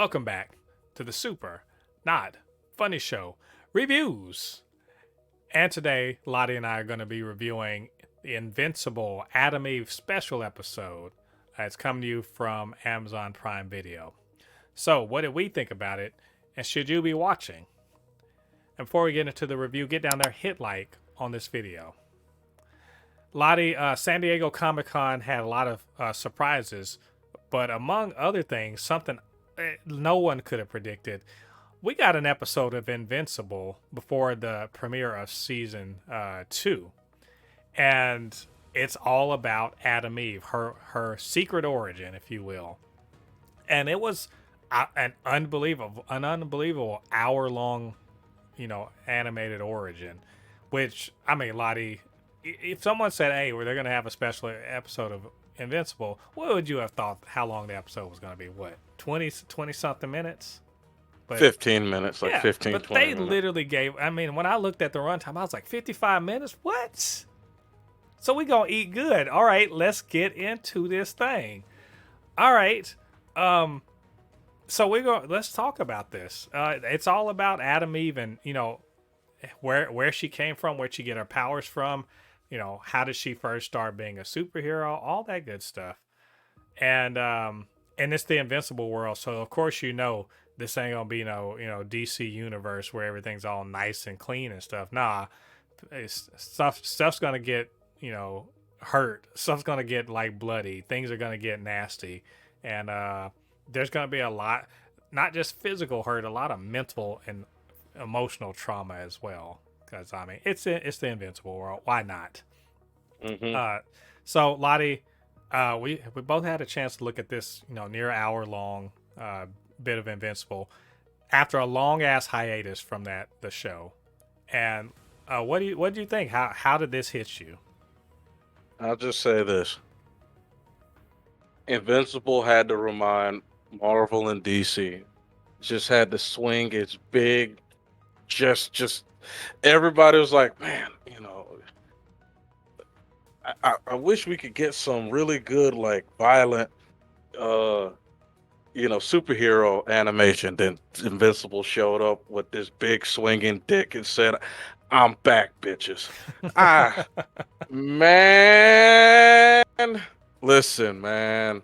Welcome back to the Super Not Funny Show reviews. And today, Lottie and I are going to be reviewing the Invincible Adam Eve special episode. It's coming to you from Amazon Prime Video. So, what did we think about it? And should you be watching? And before we get into the review, get down there, hit like on this video. Lottie, San Diego Comic-Con had a lot of surprises, but among other things, something no one could have predicted. We got an episode of Invincible before the premiere of season 2, and it's all about Adam Eve, her secret origin, if you will. And it was an unbelievable hour-long, animated origin. Which, I mean, Lottie, if someone said, "Hey, they're going to have a special episode of Invincible," what would you have thought how long the episode was going to be? What, 20 something minutes? But 15 minutes, like 15, but 20 they minutes. literally gave, I mean, when I looked at the runtime, I was like, 55 minutes? What? So we going to eat good. All right, let's get into this thing. All right. So let's talk about this. It's all about Adam Eve and, where she came from, where'd she get her powers from, how did she first start being a superhero, all that good stuff. And it's the Invincible world, so of course this ain't gonna be no DC universe where everything's all nice and clean and stuff. Nah, stuff's gonna get hurt. Stuff's gonna get like bloody. Things are gonna get nasty, and there's gonna be a lot, not just physical hurt, a lot of mental and emotional trauma as well. Because I mean, it's the Invincible world. Why not? Mm-hmm. So Lottie, we both had a chance to look at this near hour long bit of Invincible after a long ass hiatus from the show. And what do you think? How did this hit you? I'll just say this: Invincible had to remind Marvel and DC. Just had to swing its big. Just everybody was like, man, I wish we could get some really good, like, violent, superhero animation. Then Invincible showed up with this big swinging dick and said, "I'm back, bitches." Man, listen, man,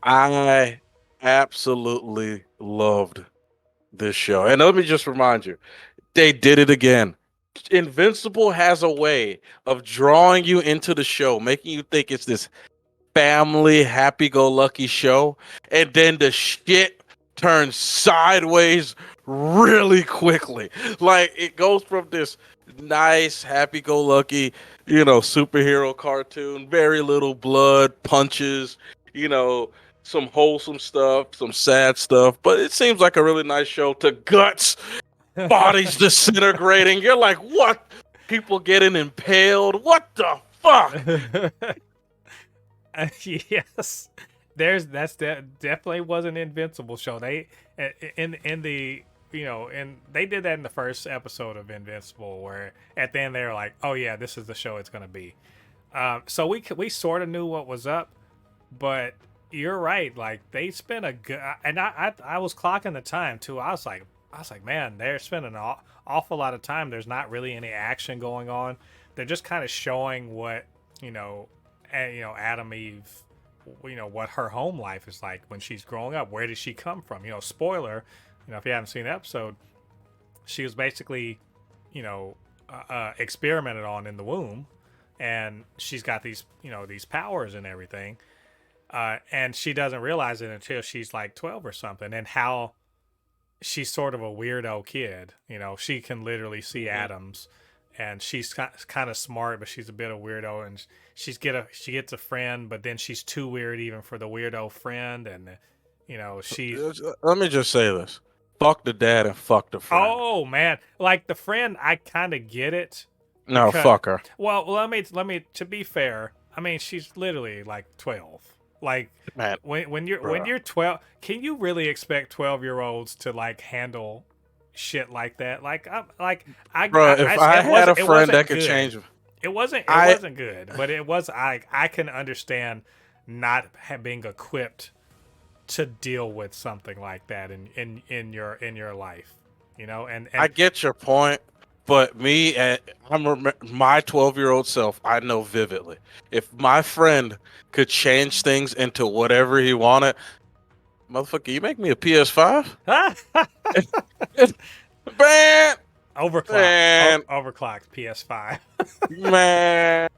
I absolutely loved this show. And let me just remind you, they did it again. Invincible has a way of drawing you into the show, making you think it's this family, happy-go-lucky show, and then the shit turns sideways really quickly. Like, it goes from this nice, happy-go-lucky, superhero cartoon, very little blood, punches, some wholesome stuff, some sad stuff, but it seems like a really nice show, to guts, bodies disintegrating. You're like, what? People getting impaled? What the fuck? Yes, definitely was an Invincible show. They in the and they did that in the first episode of Invincible, where at the end they were like, oh yeah, this is the show it's gonna be. So we sort of knew what was up, but you're right. Like, they spent a good, and I was clocking the time too. I was like, man, they're spending an awful lot of time. There's not really any action going on. They're just kind of showing what Adam Eve, what her home life is like when she's growing up. Where did she come from? Spoiler, if you haven't seen the episode, she was basically, experimented on in the womb, and she's got these powers and everything. And she doesn't realize it until she's like 12 or something, and how she's sort of a weirdo kid. She can literally see atoms, and she's kind of smart, but she's a bit of weirdo, and she gets a friend, but then she's too weird even for the weirdo friend, and Let me just say this: fuck the dad and fuck the friend. Oh man, like the friend, I kind of get it. No, fuck her. Well, let me. To be fair, I mean, she's literally like 12. Like, man, when you're 12, can you really expect 12-year-olds to like handle shit like that? Like, if I had a friend that could change him. It wasn't good, but it was. I can understand not being equipped to deal with something like that in your life, you know. I And get your point, but my 12-year-old self. I know vividly. If my friend could change things into whatever he wanted, motherfucker, you make me a PS5? Man, man, overclocked PS5. man.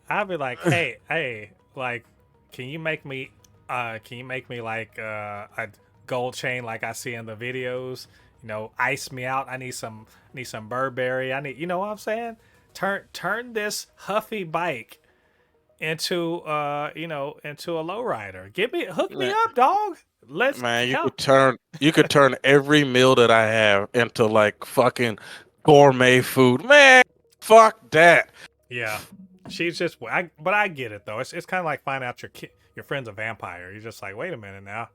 I'd be like, hey, like, can you make me like a gold chain like I see in the videos? You know, ice me out. I need some Burberry. You know what I'm saying? Turn this huffy bike into into a lowrider. Hook me up, dog. Let's Man, help. you could turn every meal that I have into like fucking gourmet food. Man, fuck that. Yeah, she's just. But I get it though. It's kind of like finding out your friend's a vampire. You're just like, wait a minute now,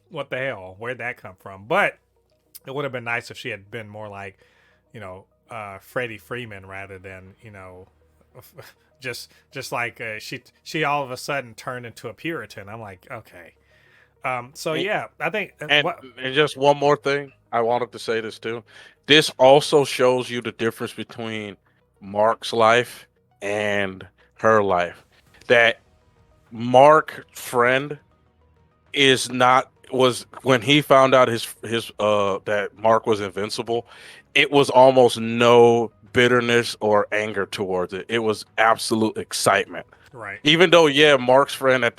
what the hell? Where'd that come from? But it would have been nice if she had been more like, Freddie Freeman rather than just like she all of a sudden turned into a Puritan. I'm like, okay. So And, yeah, I think and and just one more thing, I wanted to say this too. This also shows you the difference between Mark's life and her life. That Mark friend is not was when he found out his that Mark was invincible, it was almost no bitterness or anger towards it. It was absolute excitement. right. Even though, yeah, Mark's friend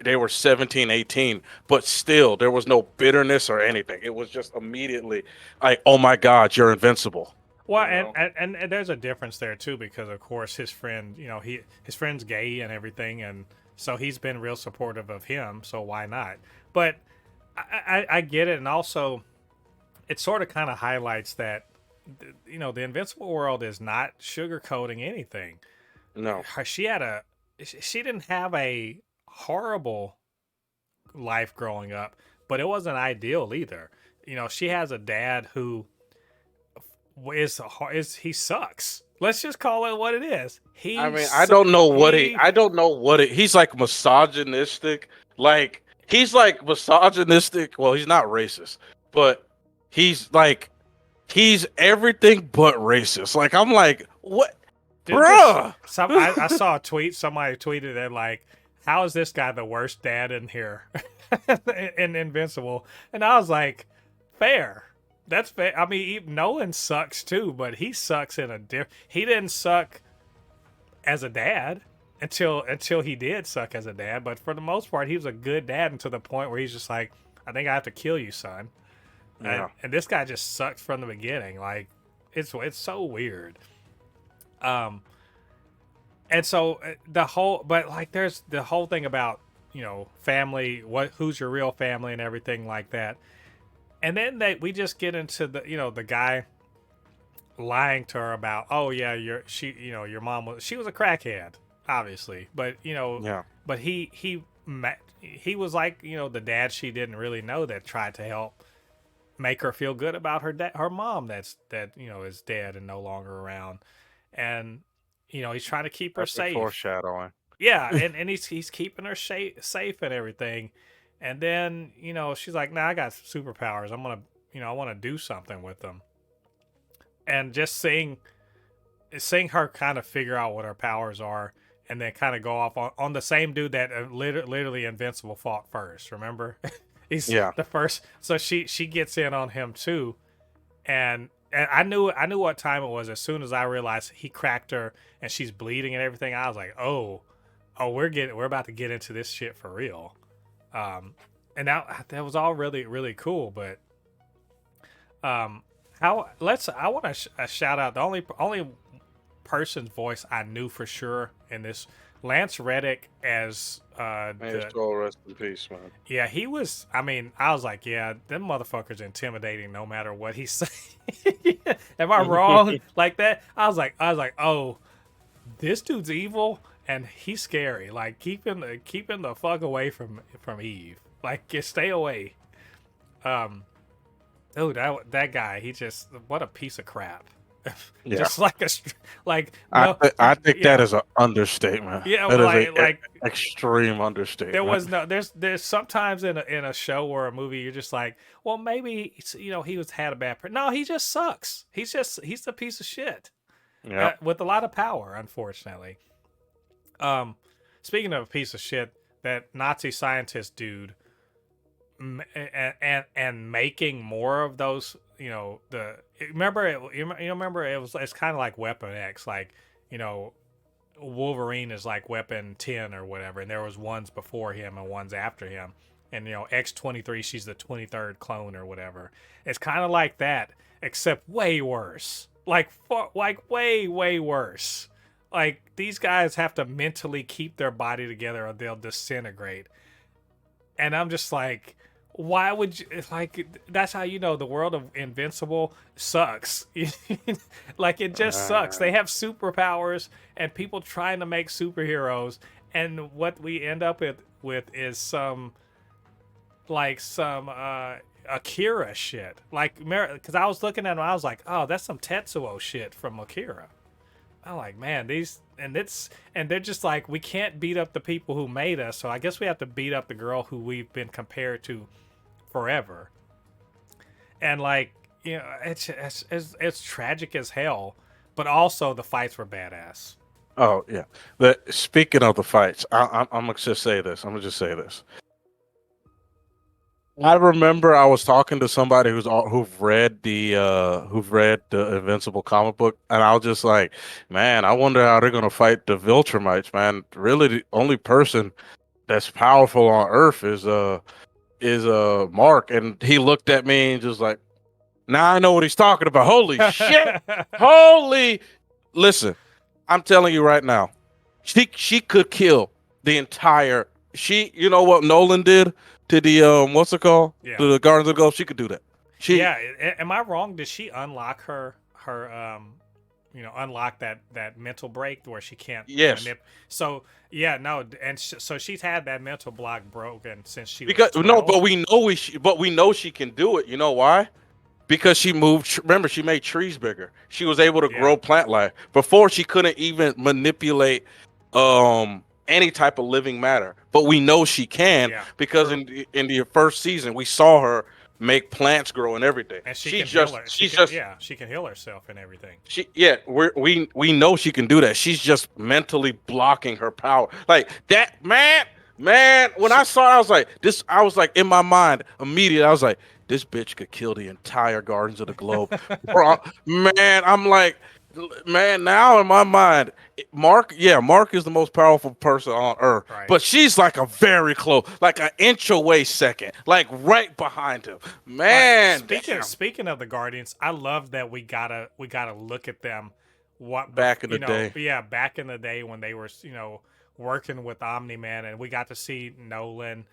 they were 17, 18, but still there was no bitterness or anything. It was just immediately like, oh my God, you're invincible. Well, You know? and there's a difference there too because of course his friend, his friend's gay and everything, and so he's been real supportive of him. So why not? But I get it, and also it sort of kind of highlights that the Invincible world is not sugarcoating anything. No. She didn't have a horrible life growing up, but it wasn't ideal either. She has a dad who is he sucks. Let's just call it what it is. I mean, I don't know he's like misogynistic. Like he's like misogynistic. Well, he's not racist, but he's like he's everything but racist. Like I'm like, what, bruh? I saw a tweet. Somebody tweeted that like, "How is this guy the worst dad in here in Invincible?" And I was like, "Fair. That's fair. I mean, Nolan sucks too, but he sucks in a different. He didn't suck as a dad until he did suck as a dad. But for the most part, he was a good dad, and to the point where he's just like, I think I have to kill you, son. Yeah. And this guy just sucked from the beginning. Like, it's so weird. And so but like, there's the whole thing about family, who's your real family, and everything like that. And then we just get into the guy lying to her about, oh yeah, your mom was a crackhead, obviously, but Yeah. but he was like the dad she didn't really know that tried to help make her feel good about her mom that is dead and no longer around, and he's trying to keep her That's the safe. foreshadowing. Yeah, and he's keeping her safe and everything. And then, she's like, nah, I got superpowers. I'm going to, I want to do something with them. And just seeing her kind of figure out what her powers are and then kind of go off on the same dude that literally Invincible fought first. Remember? He's the first. So she gets in on him too. And I knew what time it was as soon as I realized he cracked her and she's bleeding and everything. I was like, oh, we're about to get into this shit for real. And that was all really, really cool. But I want to shout out the only person's voice I knew for sure in this, Lance Reddick as May his soul rest in peace, man. yeah, he was. I mean, I was like, yeah, them motherfuckers intimidating no matter what he's saying. Am I wrong like that? I was like, oh, this dude's evil and he's scary. Like keep him the fuck away from Eve. Like just stay away. Dude, that guy, he just, what a piece of crap. Yeah, just like like no, I think that yeah, is an understatement. yeah, That is a, like extreme there understatement. was no there's sometimes in a show or a movie you're just like, well, maybe he was had a bad no, he just sucks. He's a piece of shit Yeah. with a lot of power, unfortunately. Um, speaking of a piece of shit, that Nazi scientist dude, and making more of those, remember remember it's kind of like Weapon X, like you know Wolverine is like Weapon 10 or whatever, and there was ones before him and ones after him. And X-23, she's the 23rd clone or whatever. It's kind of like that, except way worse. Like way worse. Like these guys have to mentally keep their body together or they'll disintegrate. And I'm just like, why would you, it's like, that's how the world of Invincible sucks. Like it just sucks. They Uh, have superpowers and people trying to make superheroes, and what we end up with is some Akira shit. Like, because I was looking at them, I was like, oh, that's some Tetsuo shit from Akira. I'm like, man, and they're just like, we can't beat up the people who made us, so I guess we have to beat up the girl who we've been compared to forever. And like, it's tragic as hell, but also the fights were badass. oh yeah. But speaking of the fights, I'm gonna just say this. I'm gonna just say this. I remember I was talking to somebody who've read the Invincible comic book, and I was just like, man, I wonder how they're gonna fight the Viltrumites, man. Really, the only person that's powerful on Earth is Mark, and he looked at me and just like, now I know what he's talking about. Holy shit! Holy, listen, I'm telling you right now, she could kill the entire. You know what Nolan did to the what's it called, Yeah. to the Guardians of the Ghost? She could do that. She Yeah, am I wrong? Did she unlock unlock that mental break where she can't yes, manip? So yeah, no, and so she's had that mental block broken since she was because no, 12. but we know she can do it. You know why? Because she moved. Remember, she made trees bigger. She was able to Yeah, grow plant life. Before, she couldn't even manipulate any type of living matter. But we know she can yeah, because true. in the first season we saw her make plants grow and everything. And she can heal her. She's just She can heal herself and everything. she yeah, we know she can do that. She's just mentally blocking her power. Like that, man, when I She, saw it, I was like, this I was like in my mind immediately, I was like, this bitch could kill the entire Guardians of the Globe. Bro, man, I'm like, man, now in my mind, Mark is the most powerful person on Earth, right. but she's like a very close, like an inch away second, like right behind him. All right. Man, damn. Speaking of the Guardians, I love that we gotta look at them. Back in the day. Yeah, back in the day when they were working with Omni Man, and we got to see Nolan.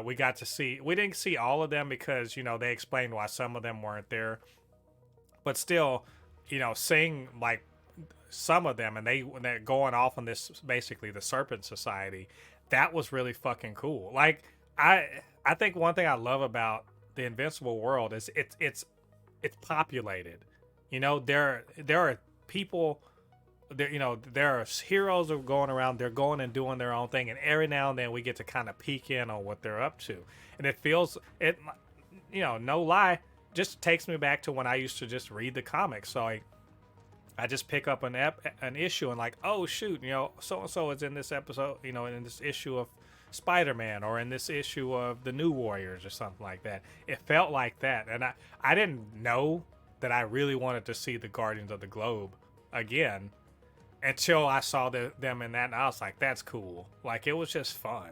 We didn't see all of them because they explained why some of them weren't there, but still, seeing like some of them, and when they're going off on this, basically the Serpent Society, that was really fucking cool. Like I think one thing I love about the Invincible world is it's populated. There are people there. There are heroes who are going around. They're going and doing their own thing, and every now and then we get to kind of peek in on what they're up to, and it feels it. No lie, just takes me back to when I used to just read the comics. So I just pick up an issue and like, oh shoot, so and so is in this episode, in this issue of Spider-Man or in this issue of the New Warriors or something like that. It felt like that, and I didn't know that I really wanted to see the Guardians of the Globe again until I saw them in that, and I was like, that's cool. Like it was just fun,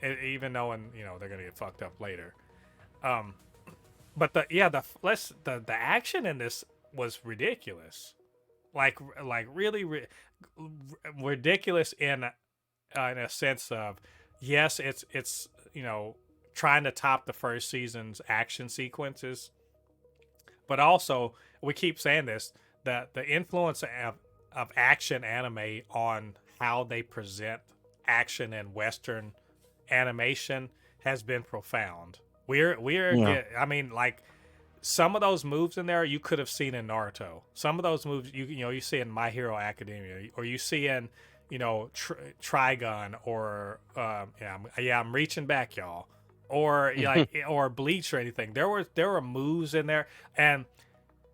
even knowing they're gonna get fucked up later. Um, but the action in this was ridiculous, like really ridiculous in a sense of, yes, it's trying to top the first season's action sequences, but also we keep saying this, that the influence of action anime on how they present action in Western animation has been profound. I mean, like some of those moves in there you could have seen in Naruto. Some of those moves you see in My Hero Academia, or you see in Trigun, or I'm reaching back, y'all, or or Bleach or anything. There were moves in there, and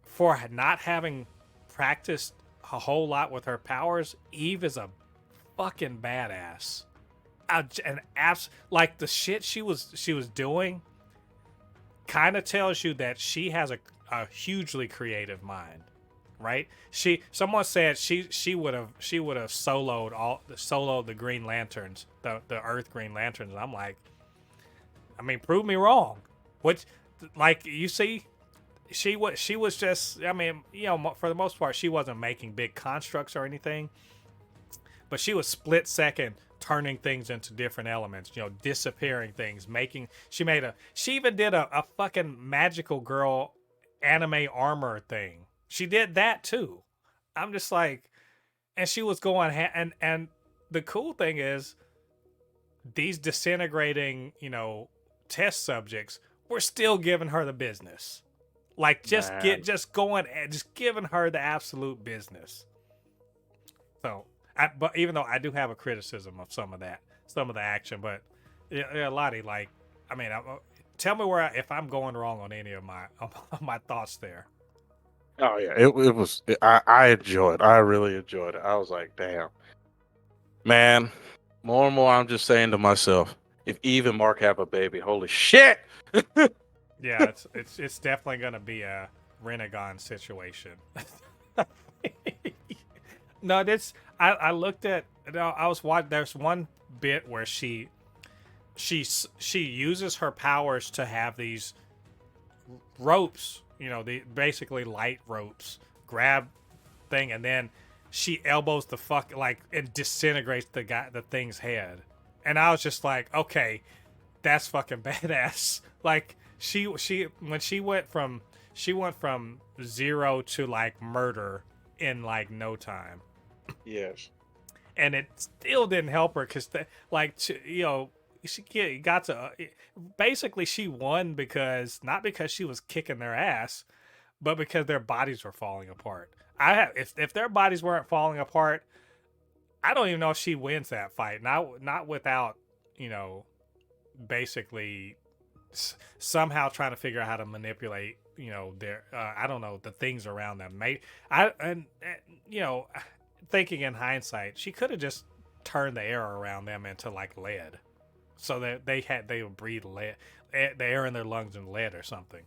for not having practiced a whole lot with her powers, Eve is a fucking badass. Like the shit she was doing kind of tells you that she has a hugely creative mind, right? Someone said she would have soloed the Green Lanterns, the Earth Green Lanterns. And I'm like, I mean, prove me wrong. What, like, you see, she was just, I mean, for the most part, she wasn't making big constructs or anything, but she was split second turning things into different elements, disappearing things, she even did a fucking magical girl anime armor thing. She did that too. I'm just like, and she was going, and the cool thing is, these disintegrating, test subjects were still giving her the business. Like, just giving her the absolute business. So, but even though I do have a criticism of some of the action, but Lottie, like, I mean, tell me if I'm going wrong on any of my thoughts there. Oh yeah, it was. I enjoyed. I really enjoyed it. I was like, damn, man. More and more, I'm just saying to myself, if Eve and Mark have a baby, holy shit. Yeah, it's definitely gonna be a Renegon situation. No, I looked at. I was watching. There's one bit where she uses her powers to have these ropes. The basically light ropes. Grab thing, and then she elbows the fuck, like, and disintegrates the thing's head. And I was just like, okay, that's fucking badass. Like, she when she went from 0 to like murder in like no time. Yes. And it still didn't help her because, she got to. Basically, she won not because she was kicking their ass, but because their bodies were falling apart. If their bodies weren't falling apart, I don't even know if she wins that fight. Not without, basically somehow trying to figure out how to manipulate, their I don't know, the things around them. Thinking in hindsight, she could have just turned the air around them into like lead, so that they would breathe lead, the air in their lungs and lead or something.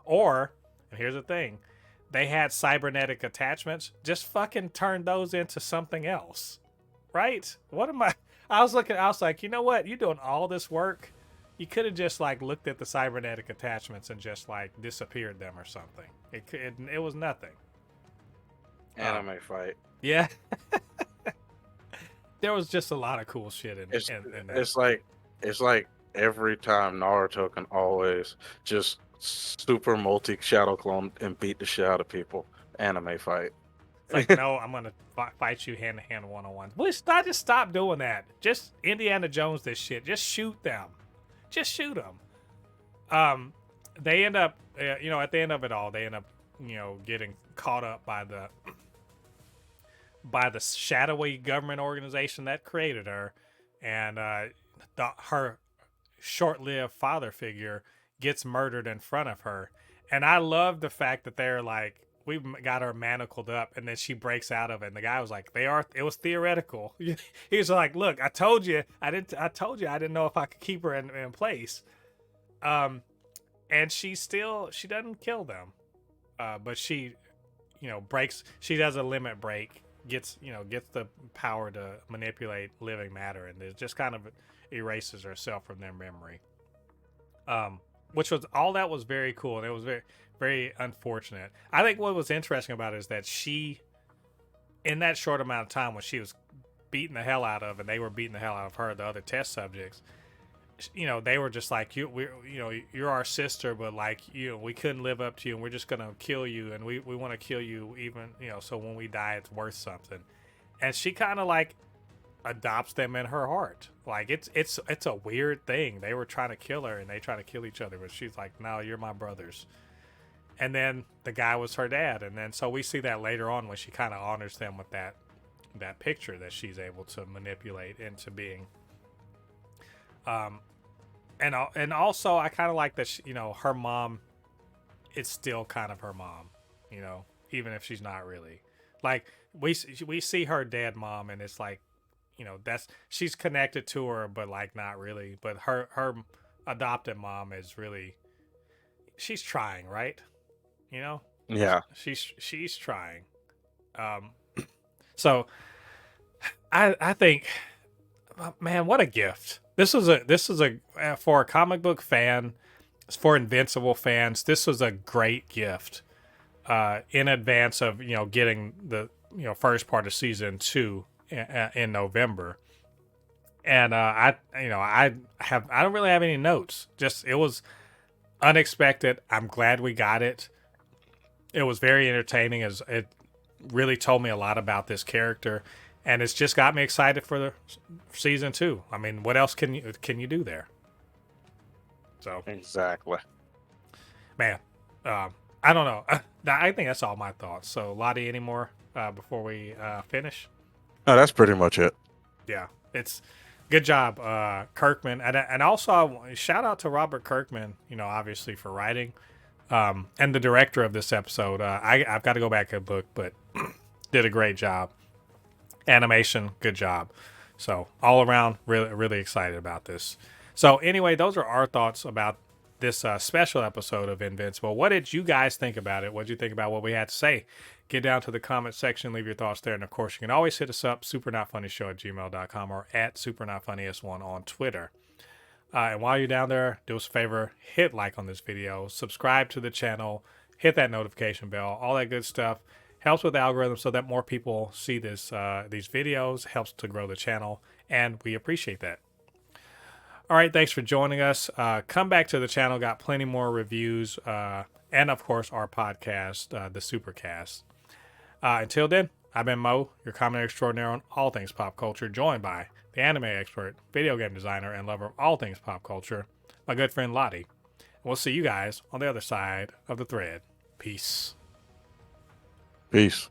Or, and here's the thing, they had cybernetic attachments. Just fucking turn those into something else, right? What am I was like, you know what? You're doing all this work. You could have just like looked at the cybernetic attachments and just like disappeared them or something. It was nothing. Anime fight. Yeah. There was just a lot of cool shit in that. It's like every time Naruto can always just super multi shadow clone and beat the shit out of people. Anime fight. It's like, no, I'm gonna fight you hand to hand, 1-on-1. Please, just stop doing that. Just Indiana Jones this shit. Just shoot them. Just shoot them. They end up, at the end of it all, they end up, getting caught up by the shadowy government organization that created her, and her short-lived father figure gets murdered in front of her. And I love the fact that they're like, we've got her manacled up, and then she breaks out of it. And the guy was like, it was theoretical. He was like, look, I told you I didn't know if I could keep her in place. And she doesn't kill them. But she, she does a limit break, gets the power to manipulate living matter, and it just kind of erases herself from their memory. Which was, all that was very cool, and it was very, very unfortunate. I think what was interesting about it is that she, in that short amount of time when she was beating the hell out of, and they were beating the hell out of her, the other test subjects, they were just like, you're our sister, but like, we couldn't live up to you, and we're just gonna kill you, and we want to kill you even, so when we die, it's worth something. And she kind of like adopts them in her heart. Like, it's a weird thing. They were trying to kill her, and they try to kill each other, but she's like, no, you're my brothers. and then the guy was her dad, and then so we see that later on when she kind of honors them with that picture that she's able to manipulate into being. And also I kind of like that her mom, it's still kind of her mom, even if she's not really. Like we see her dead mom, and it's like, that's she's connected to her, but like not really. But her adopted mom is really, she's trying, right? You know, Yeah. she's trying. Um, so I think, man, what a gift. This is a for a comic book fan, for Invincible fans. This was a great gift. In advance of getting the first part of season 2 in November, and I don't really have any notes. Just it was unexpected. I'm glad we got it. It was very entertaining, as it really told me a lot about this character, and it's just got me excited for the season 2. I mean, what else can you do there? So Exactly. man, I don't know. I think that's all my thoughts. So Lottie, any more before we finish? No, that's pretty much it. Yeah, it's good job, Kirkman, and also shout out to Robert Kirkman. Obviously for writing, and the director of this episode. I've got to go back and look, but did a great job. Animation, good job. So all around, really really excited about this. So anyway, those are our thoughts about this special episode of Invincible. What did you guys think about it? What did you think about what we had to say? Get down to the comment section, leave your thoughts there. And of course, you can always hit us up, supernotfunnyshow@gmail.com or at supernotfunnys1 on Twitter. And while you're down there, do us a favor, hit like on this video, subscribe to the channel, hit that notification bell, all that good stuff. Helps with the algorithm so that more people see these videos, helps to grow the channel, and we appreciate that. All right, thanks for joining us. Come back to the channel, got plenty more reviews, and of course our podcast, the Supercast. Until then, I've been Mo, your commentator extraordinaire on all things pop culture, joined by the anime expert, video game designer, and lover of all things pop culture, my good friend Lottie. We'll see you guys on the other side of the thread. Peace. Peace.